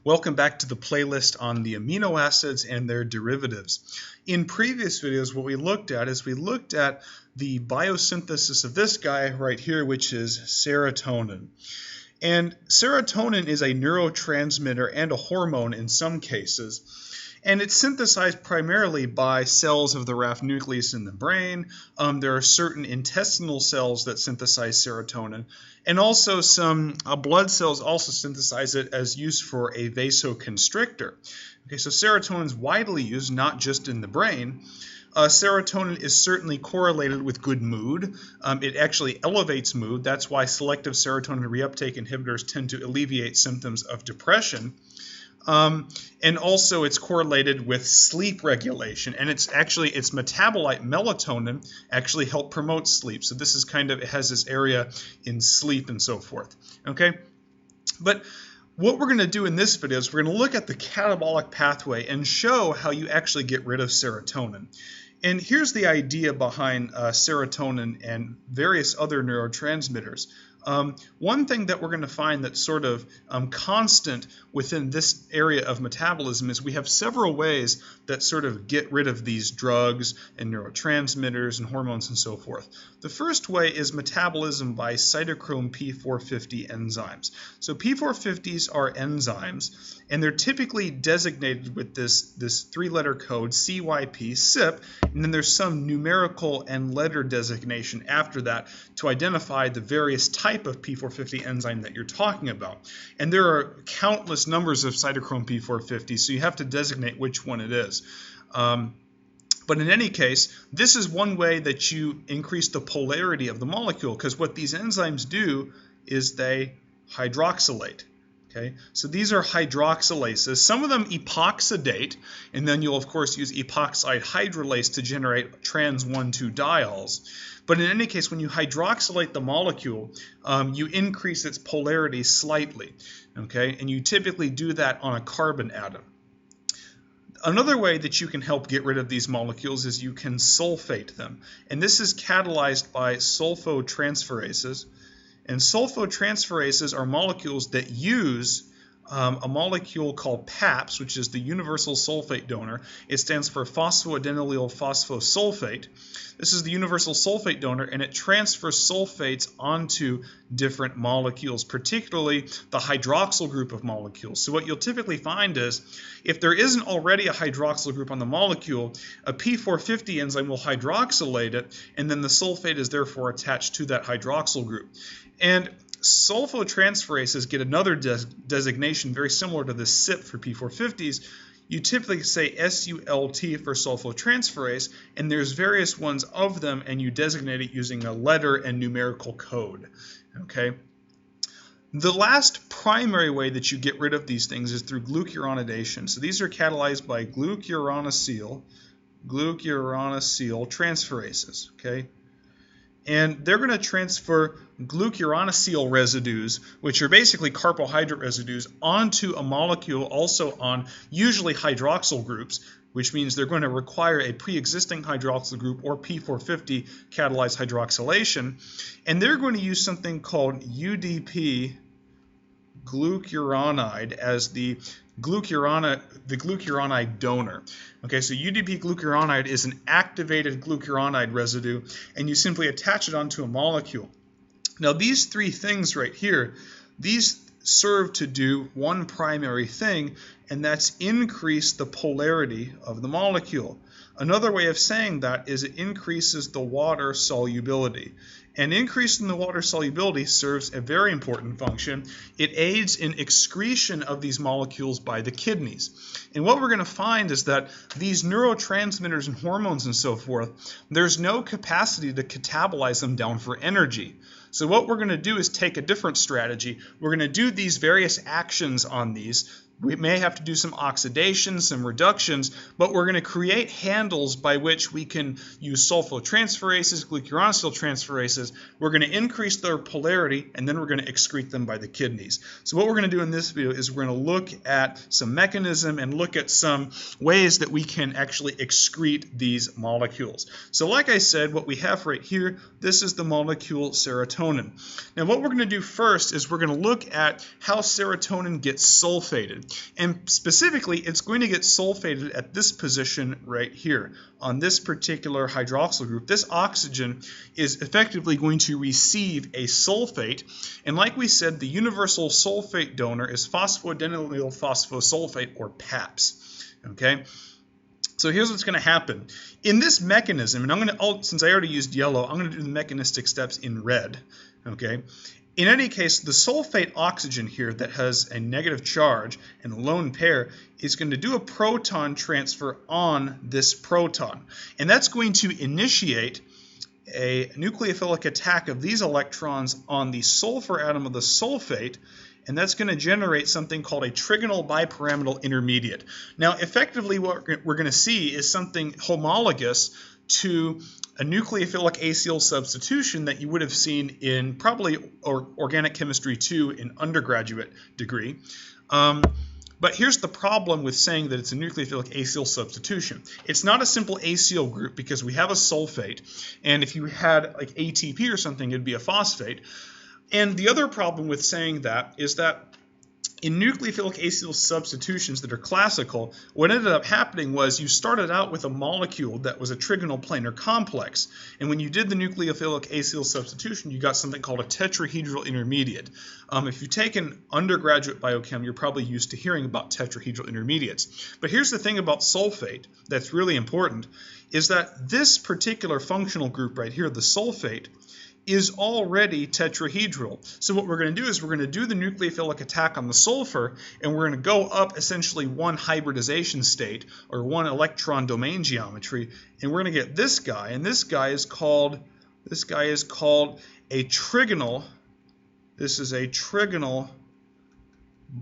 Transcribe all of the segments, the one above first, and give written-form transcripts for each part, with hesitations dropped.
Welcome back to the playlist on the amino acids and their derivatives. In previous videos, what we looked at is the biosynthesis of this guy right here, which is serotonin. And serotonin is a neurotransmitter and a hormone in some cases. And it's synthesized primarily by cells of the Raf nucleus in the brain. There are certain intestinal cells that synthesize serotonin. And also some blood cells also synthesize it as used for a vasoconstrictor. Okay, so serotonin is widely used, not just in the brain. Serotonin is certainly correlated with good mood. It actually elevates mood. That's why selective serotonin reuptake inhibitors tend to alleviate symptoms of depression. And also it's correlated with sleep regulation, and its metabolite melatonin actually help promote sleep. So this is it has this area in sleep and so forth. Okay, but what we're going to do in this video is we're going to look at the catabolic pathway and show how you actually get rid of serotonin. And here's the idea behind serotonin and various other neurotransmitters. One thing that we're going to find that's sort of constant within this area of metabolism is we have several ways that sort of get rid of these drugs and neurotransmitters and hormones and so forth. The first way is metabolism by cytochrome P450 enzymes. So P450s are enzymes, and they're typically designated with this three-letter code CYP, CYP, and then there's some numerical and letter designation after that to identify the various type of P450 enzyme that you're talking about. And there are countless numbers of cytochrome P450, so you have to designate which one it is. But in any case, this is one way that you increase the polarity of the molecule, because what these enzymes do is they hydroxylate. Okay, so these are hydroxylases. Some of them epoxidate, and then you'll of course use epoxide hydrolase to generate trans 1,2-diols. But in any case, when you hydroxylate the molecule, you increase its polarity slightly. Okay, and you typically do that on a carbon atom. Another way that you can help get rid of these molecules is you can sulfate them. And this is catalyzed by sulfotransferases. And sulfotransferases are molecules that use a molecule called PAPS, which is the universal sulfate donor. It stands for phosphoadenylyl phosphosulfate. This is the universal sulfate donor, and it transfers sulfates onto different molecules, particularly the hydroxyl group of molecules. So what you'll typically find is if there isn't already a hydroxyl group on the molecule, a P450 enzyme will hydroxylate it, and then the sulfate is therefore attached to that hydroxyl group. And sulfotransferases get another designation very similar to the CYP for P450s. You typically say SULT for sulfotransferase, and there's various ones of them, and you designate it using a letter and numerical code. Okay. The last primary way that you get rid of these things is through glucuronidation. So these are catalyzed by glucuronyl transferases. Okay. And they're going to transfer glucuronyl residues, which are basically carbohydrate residues, onto a molecule also on usually hydroxyl groups, which means they're going to require a pre-existing hydroxyl group or P450 catalyzed hydroxylation. And they're going to use something called UDP glucuronide as the glucuronide donor. Okay, so UDP glucuronide is an activated glucuronide residue, and you simply attach it onto a molecule. Now these three things right here, these serve to do one primary thing, and that's increase the polarity of the molecule. Another way of saying that is it increases the water solubility. And increasing the water solubility serves a very important function. It aids in excretion of these molecules by the kidneys. And what we're going to find is that these neurotransmitters and hormones and so forth, there's no capacity to catabolize them down for energy. So what we're going to do is take a different strategy. We're going to do these various actions on these. We may have to do some oxidation, some reductions, but we're going to create handles by which we can use sulfotransferases, glucuronyl transferases. We're going to increase their polarity, and then we're going to excrete them by the kidneys. So what we're going to do in this video is we're going to look at some mechanism and look at some ways that we can actually excrete these molecules. So like I said, what we have right here, this is the molecule serotonin. Now what we're going to do first is we're going to look at how serotonin gets sulfated. And specifically, it's going to get sulfated at this position right here on this particular hydroxyl group. This oxygen is effectively going to receive a sulfate. And like we said, the universal sulfate donor is phosphoadenylyl phosphosulfate, or PAPS. Okay? So here's what's going to happen. In this mechanism, and since I already used yellow, I'm going to do the mechanistic steps in red. Okay? In any case, the sulfate oxygen here that has a negative charge and a lone pair is going to do a proton transfer on this proton. And that's going to initiate a nucleophilic attack of these electrons on the sulfur atom of the sulfate, and that's going to generate something called a trigonal bipyramidal intermediate. Now, effectively, what we're going to see is something homologous to a nucleophilic acyl substitution that you would have seen in probably Organic Chemistry 2 in undergraduate degree. But here's the problem with saying that it's a nucleophilic acyl substitution. It's not a simple acyl group because we have a sulfate, and if you had like ATP or something, it'd be a phosphate. And the other problem with saying that is that in nucleophilic acyl substitutions that are classical, what ended up happening was you started out with a molecule that was a trigonal planar complex. And when you did the nucleophilic acyl substitution, you got something called a tetrahedral intermediate. If you've taken undergraduate biochem, you're probably used to hearing about tetrahedral intermediates. But here's the thing about sulfate that's really important, is that this particular functional group right here, the sulfate, is already tetrahedral. So what we're going to do is we're going to do the nucleophilic attack on the sulfur, and we're going to go up essentially one hybridization state or one electron domain geometry, and we're going to get this guy, and this guy is called a trigonal. This is a trigonal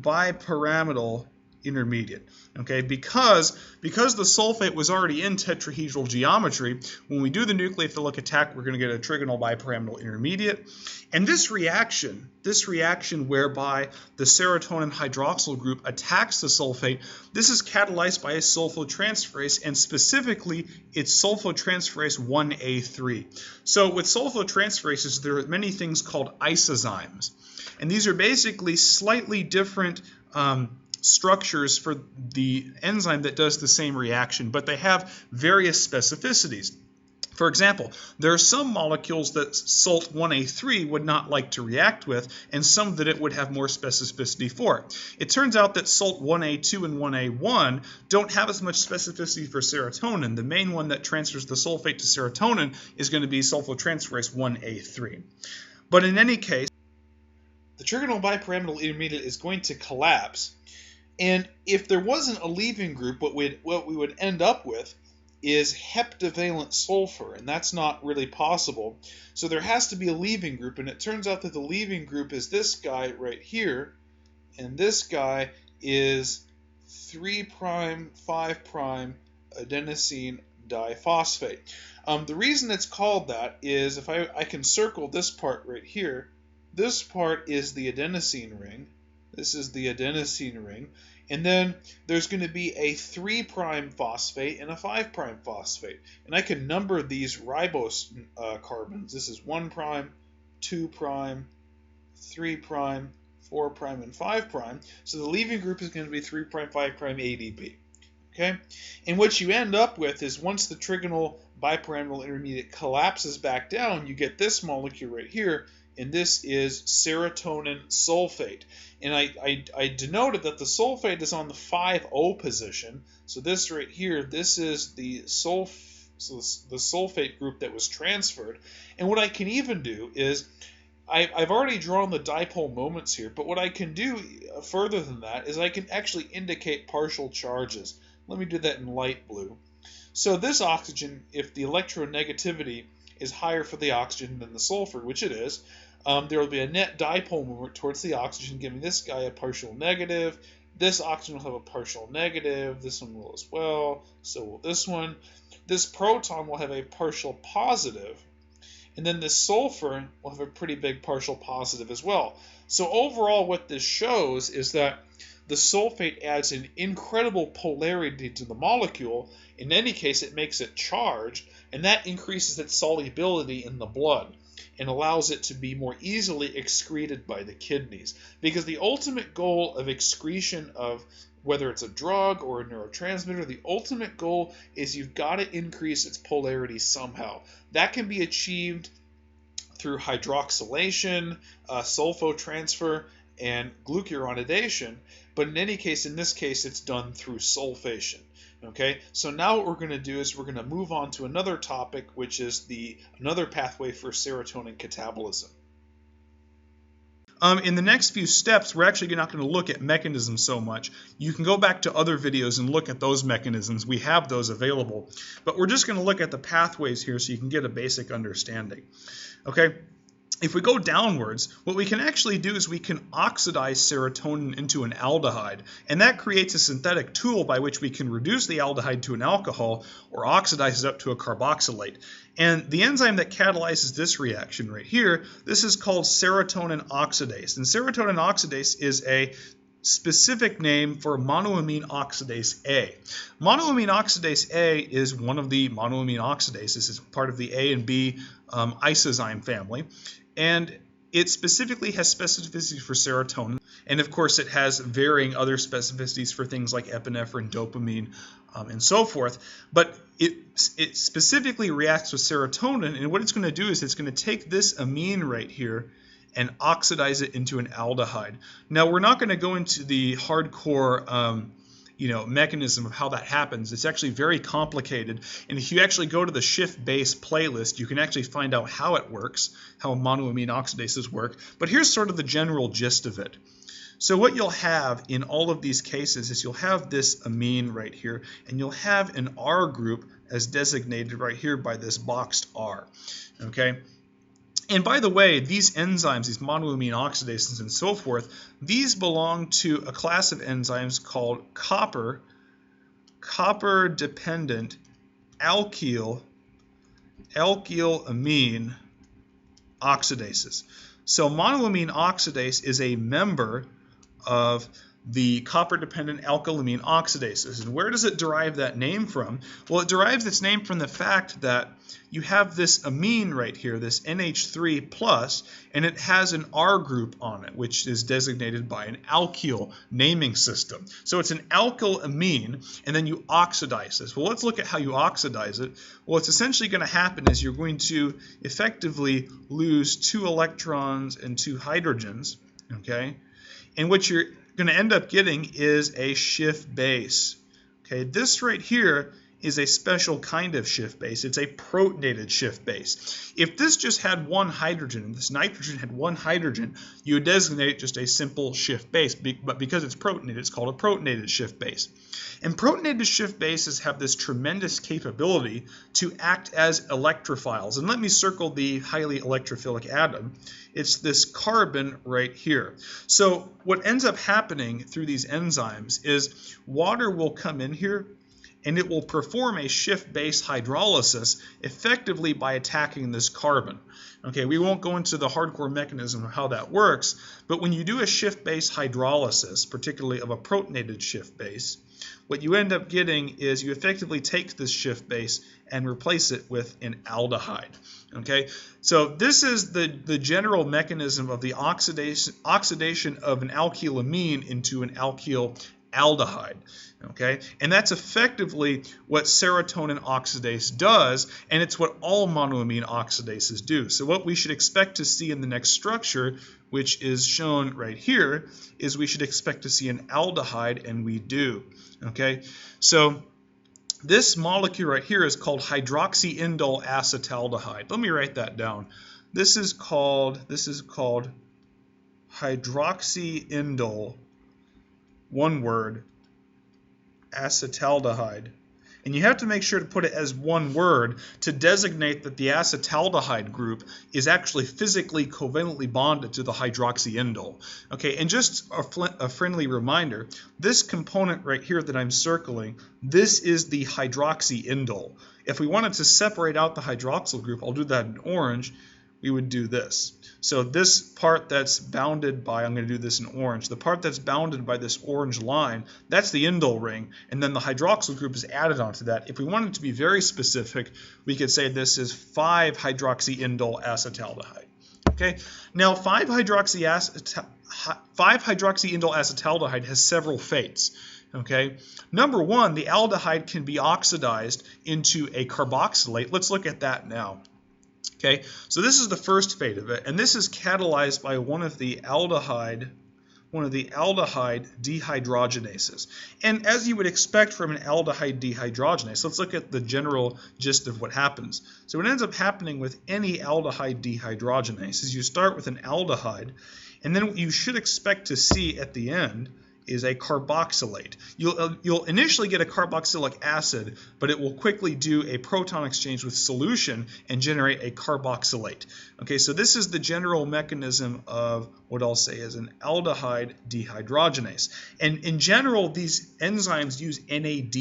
bipyramidal intermediate. Okay, because the sulfate was already in tetrahedral geometry, when we do the nucleophilic attack, we're going to get a trigonal bipyramidal intermediate. And this reaction whereby the serotonin hydroxyl group attacks the sulfate, this is catalyzed by a sulfotransferase, and specifically it's sulfotransferase 1A3. So with sulfotransferases, there are many things called isozymes. And these are basically slightly different structures for the enzyme that does the same reaction, but they have various specificities. For example, there are some molecules that Salt 1A3 would not like to react with, and some that it would have more specificity for. It turns out that Salt 1A2 and 1A1 don't have as much specificity for serotonin. The main one that transfers the sulfate to serotonin is going to be sulfotransferase 1A3. But in any case, the trigonal bipyramidal intermediate is going to collapse. And if there wasn't a leaving group, what we would end up with is heptavalent sulfur, and that's not really possible. So there has to be a leaving group, and it turns out that the leaving group is this guy right here, and this guy is 3', 5' adenosine diphosphate. The reason it's called that is, if I can circle this part right here, this part is the adenosine ring. This is the adenosine ring. And then there's going to be a 3' phosphate and a 5' phosphate. And I can number these ribose carbons. This is 1', 2', 3', 4', and 5'. So the leaving group is going to be 3', 5' ADP. Okay? And what you end up with is, once the trigonal bipyramidal intermediate collapses back down, you get this molecule right here, and this is serotonin sulfate. And I denoted that the sulfate is on the 5O position. So this right here, this is the sulfate group that was transferred. And what I can even do is, I've already drawn the dipole moments here, but what I can do further than that is I can actually indicate partial charges. Let me do that in light blue. So this oxygen, if the electronegativity is higher for the oxygen than the sulfur, which it is, there will be a net dipole moment towards the oxygen, giving this guy a partial negative. This oxygen will have a partial negative. This one will as well. So will this one. This proton will have a partial positive. And then this sulfur will have a pretty big partial positive as well. So overall, what this shows is that the sulfate adds an incredible polarity to the molecule. In any case, it makes it charged, and that increases its solubility in the blood. and allows it to be more easily excreted by the kidneys. Because the ultimate goal of excretion of whether it's a drug or a neurotransmitter, the ultimate goal is you've got to increase its polarity somehow. That can be achieved through hydroxylation, sulfotransfer, and glucuronidation, but in any case, in this case, it's done through sulfation. Okay, so now what we're going to do is we're going to move on to another topic, which is another pathway for serotonin catabolism. In the next few steps, we're actually not going to look at mechanisms so much. You can go back to other videos and look at those mechanisms. We have those available. But we're just going to look at the pathways here so you can get a basic understanding. Okay? If we go downwards, what we can actually do is we can oxidize serotonin into an aldehyde, and that creates a synthetic tool by which we can reduce the aldehyde to an alcohol or oxidize it up to a carboxylate. And the enzyme that catalyzes this reaction right here, this is called serotonin oxidase. And serotonin oxidase is a specific name for monoamine oxidase A. Monoamine oxidase A is one of the monoamine oxidases. It's part of the A and B isozyme family. And it specifically has specificity for serotonin. And of course, it has varying other specificities for things like epinephrine, dopamine, and so forth. But it specifically reacts with serotonin. And what it's going to do is it's going to take this amine right here and oxidize it into an aldehyde. Now, we're not going to go into the hardcore mechanism of how that happens. It's actually very complicated, and if you actually go to the Shift Base playlist, you can actually find out how it works, how monoamine oxidases work. But here's sort of the general gist of it. So what you'll have in all of these cases is you'll have this amine right here, and you'll have an R group as designated right here by this boxed R. Okay? And by the way, these enzymes, these monoamine oxidases and so forth, these belong to a class of enzymes called copper-dependent alkyl amine oxidases. So monoamine oxidase is a member of the copper-dependent alkylamine oxidases. And where does it derive that name from? Well, it derives its name from the fact that you have this amine right here, this NH3+, and it has an R group on it, which is designated by an alkyl naming system. So it's an alkyl amine, and then you oxidize this. Well, let's look at how you oxidize it. Well, what's essentially going to happen is you're going to effectively lose 2 electrons and 2 hydrogens, okay? And what you're going to end up getting is a Schiff base. Okay, this right here is a special kind of Schiff base. It's a protonated Schiff base. If this just had 1 hydrogen, and this nitrogen had 1 hydrogen, you would designate it just a simple Schiff base. But because it's protonated, it's called a protonated Schiff base. And protonated Schiff bases have this tremendous capability to act as electrophiles. And let me circle the highly electrophilic atom. It's this carbon right here. So what ends up happening through these enzymes is water will come in here, and it will perform a Schiff base hydrolysis effectively by attacking this carbon. Okay, we won't go into the hardcore mechanism of how that works, but when you do a Schiff base hydrolysis, particularly of a protonated Schiff base, what you end up getting is you effectively take this Schiff base and replace it with an aldehyde. Okay, so this is the general mechanism of the oxidation of an alkylamine into an alkyl aldehyde. Okay, and that's effectively what serotonin oxidase does, and it's what all monoamine oxidases do. So what we should expect to see in the next structure, which is shown right here, is we should expect to see an aldehyde, and we do. Okay, so this molecule right here is called hydroxyindole acetaldehyde. Let me write that down. This is called hydroxyindole, one word, acetaldehyde. And you have to make sure to put it as one word to designate that the acetaldehyde group is actually physically covalently bonded to the hydroxyindole. Okay, and just a friendly reminder, this component right here that I'm circling, this is the hydroxyindole. If we wanted to separate out the hydroxyl group, I'll do that in orange, we would do this. So this part that's bounded by, I'm going to do this in orange, the part that's bounded by this orange line, that's the indole ring, and then the hydroxyl group is added onto that. If we wanted to be very specific, we could say this is 5-hydroxyindole acetaldehyde. Okay, now 5-hydroxyindyl acetaldehyde has several fates. Okay, number one, the aldehyde can be oxidized into a carboxylate. Let's look at that now. Okay, so this is the first fate of it, and this is catalyzed by one of the aldehyde dehydrogenases. And as you would expect from an aldehyde dehydrogenase, let's look at the general gist of what happens. So what ends up happening with any aldehyde dehydrogenase is you start with an aldehyde, and then what you should expect to see at the end is a carboxylate. You'll initially get a carboxylic acid, but it will quickly do a proton exchange with solution and generate a carboxylate. Okay, so this is the general mechanism of what I'll say is an aldehyde dehydrogenase. And in general, these enzymes use NAD+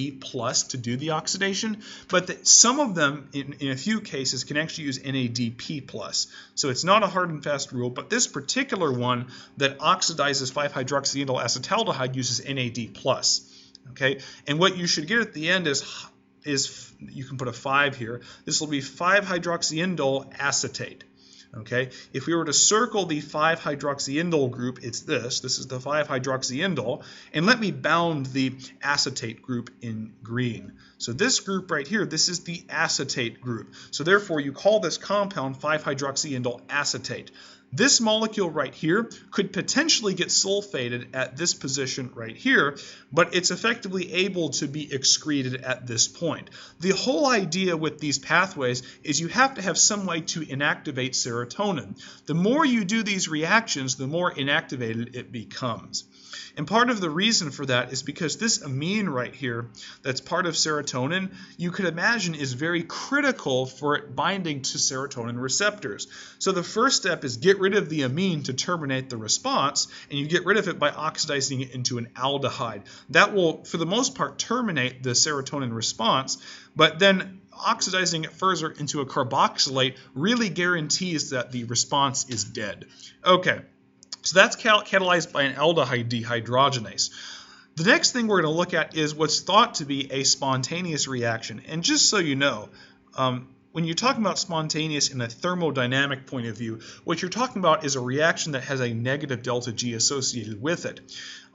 to do the oxidation, but some of them, in a few cases, can actually use NADP+. So it's not a hard and fast rule, but this particular one that oxidizes 5-hydroxyindyl acetaldehyde uses NAD+. Okay, and what you should get at the end is you can put a 5 here. This will be 5-hydroxyindyl acetate. Okay, if we were to circle the 5-hydroxyindyl group, it's this. This is the 5-hydroxyindyl, and let me bound the acetate group in green. So this group right here, this is the acetate group. So therefore, you call this compound 5-hydroxyindyl acetate. This molecule right here could potentially get sulfated at this position right here, but it's effectively able to be excreted at this point. The whole idea with these pathways is you have to have some way to inactivate serotonin. The more you do these reactions, the more inactivated it becomes. And part of the reason for that is because this amine right here that's part of serotonin, you could imagine is very critical for it binding to serotonin receptors. So the first step is get rid of the amine to terminate the response, and you get rid of it by oxidizing it into an aldehyde. That will, for the most part, terminate the serotonin response, but then oxidizing it further into a carboxylate really guarantees that the response is dead. Okay. So that's catalyzed by an aldehyde dehydrogenase. The next thing we're going to look at is what's thought to be a spontaneous reaction. And just so you know, when you're talking about spontaneous in a thermodynamic point of view, what you're talking about is a reaction that has a negative delta G associated with it.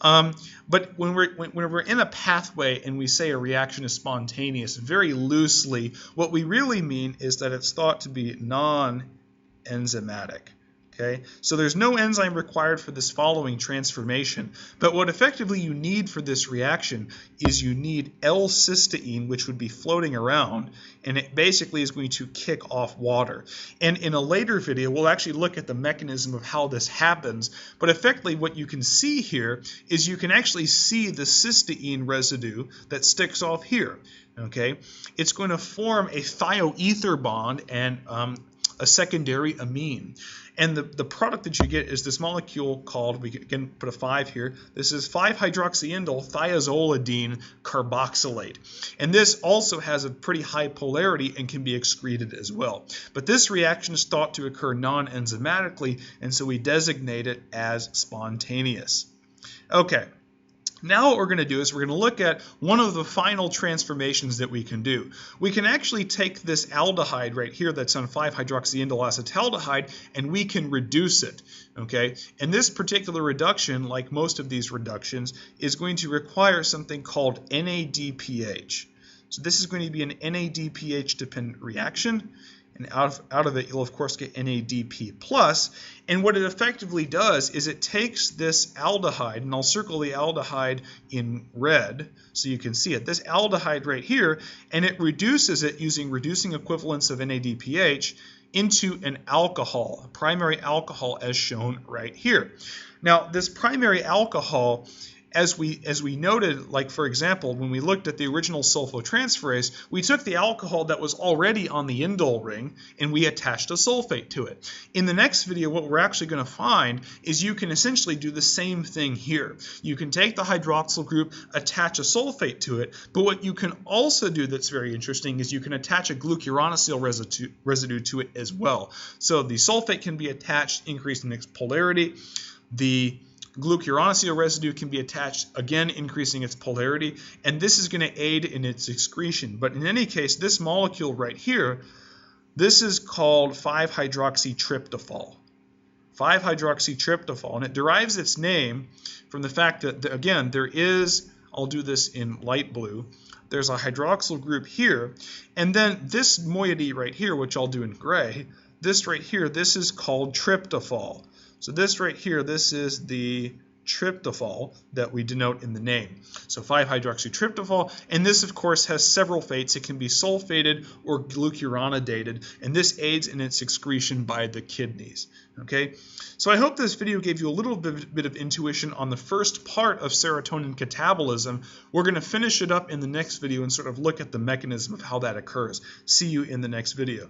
But when we're in a pathway and we say a reaction is spontaneous, very loosely, what we really mean is that it's thought to be non-enzymatic. Okay, so there's no enzyme required for this following transformation, but what effectively you need for this reaction is you need L-cysteine, which would be floating around, and it basically is going to kick off water. And in a later video, we'll actually look at the mechanism of how this happens, but effectively what you can see here is you can actually see the cysteine residue that sticks off here. Okay, it's going to form a thioether bond and a secondary amine. And the product that you get is this molecule called, we can put a 5 here, this is 5-hydroxyindyl thiazolidine carboxylate. And this also has a pretty high polarity and can be excreted as well. But this reaction is thought to occur non-enzymatically, and so we designate it as spontaneous. Okay. Now what we're going to do is we're going to look at one of the final transformations that we can do. We can actually take this aldehyde right here that's on 5-hydroxyindyl acetaldehyde and we can reduce it. Okay? And this particular reduction, like most of these reductions, is going to require something called NADPH. So this is going to be an NADPH dependent reaction. And out of it, you'll of course get NADP+. And what it effectively does is it takes this aldehyde, and I'll circle the aldehyde in red so you can see it, this aldehyde right here, and it reduces it using reducing equivalents of NADPH into an alcohol, a primary alcohol as shown right here. Now, this primary alcohol, as we noted, like for example, when we looked at the original sulfotransferase, we took the alcohol that was already on the indole ring and we attached a sulfate to it. In the next video, what we're actually going to find is you can essentially do the same thing here. You can take the hydroxyl group, attach a sulfate to it, but what you can also do that's very interesting is you can attach a glucuronyl residue to it as well. So the sulfate can be attached, increasing its polarity. The glucuronyl residue can be attached, again increasing its polarity, and this is going to aid in its excretion. But in any case, this molecule right here, this is called 5-hydroxytryptophan. 5-hydroxytryptophan. And it derives its name from the fact that, again, there is, I'll do this in light blue, there's a hydroxyl group here, and then this moiety right here, which I'll do in gray, this right here, this is called tryptophal. So this right here, this is the tryptophal that we denote in the name. So 5-hydroxytryptophal, and this of course has several fates. It can be sulfated or glucuronidated, and this aids in its excretion by the kidneys. Okay, so I hope this video gave you a little bit of intuition on the first part of serotonin catabolism. We're going to finish it up in the next video and sort of look at the mechanism of how that occurs. See you in the next video.